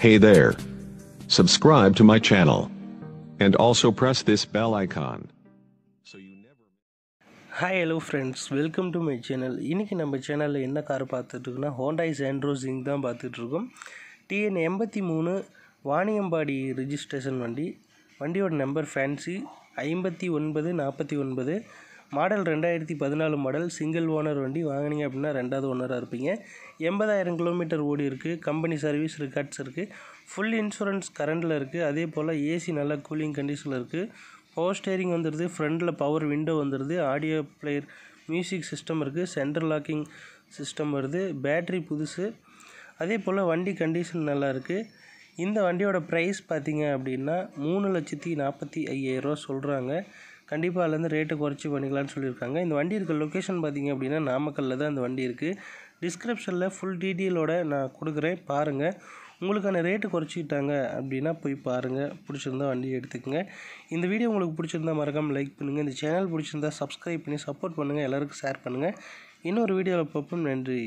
Hey there. Subscribe to my channel. And also press this bell icon. So you never. Hi hello friends, welcome to my channel. இன்னைக்கு நம்ம சேனல்ல என்ன car பார்த்துட்டு இருக்கோம்னா Hyundai Santro Xing தான் பார்த்துட்டு இருக்கோம். TN.83.Vaniyambadi Registration வண்டியோட number fancy 5949 model 2014 model single owner வண்டி. வாங்குனீங்க அப்படின்னா ரெண்டாவது ஓனராக இருப்பீங்க. 80,000 கிலோமீட்டர் ஓடி இருக்குது. கம்பெனி சர்வீஸ் ரெக்கார்ட்ஸ் இருக்குது. ஃபுல் இன்சூரன்ஸ் கரண்டில் இருக்குது. அதே போல் ஏசி நல்லா கூலிங் கண்டிஷனில் இருக்குது. பவர் ஸ்டேரிங் வந்துடுது. ஃப்ரண்டில் பவர் விண்டோ வந்துடுது. ஆடியோ பிளேயர் மியூசிக் சிஸ்டம் இருக்குது. சென்ட்ரல் லாக்கிங் சிஸ்டம் வருது. பேட்ரி புதுசு. அதே போல் வண்டி கண்டிஷன் நல்லா இருக்குது. இந்த வண்டியோட ப்ரைஸ் பார்த்திங்க அப்படின்னா 3,45,000 சொல்கிறாங்க. கண்டிப்பாக அதுலேருந்து ரேட்டை குறைச்சி பண்ணிக்கலான்னு சொல்லியிருக்காங்க. இந்த வண்டி இருக்க லொக்கேஷன் பார்த்திங்க அப்படின்னா நாமக்கல்லில் தான் இந்த வண்டி இருக்குது. டிஸ்கிரிப்ஷனில் ஃபுல் டீட்டெயிலோட நான் கொடுக்குறேன், பாருங்கள். உங்களுக்கான ரேட்டு குறைச்சிக்கிட்டாங்க அப்படின்னா போய் பாருங்கள். பிடிச்சிருந்தா வண்டி எடுத்துக்கோங்க. இந்த வீடியோ உங்களுக்கு பிடிச்சிருந்தா மறக்காமல் லைக் பண்ணுங்கள். இந்த சேனல் பிடிச்சிருந்தா சப்ஸ்கிரைப் பண்ணி சப்போர்ட் பண்ணுங்கள். எல்லாருக்கும் ஷேர் பண்ணுங்கள். இன்னொரு வீடியோவில் பார்ப்போம். நன்றி.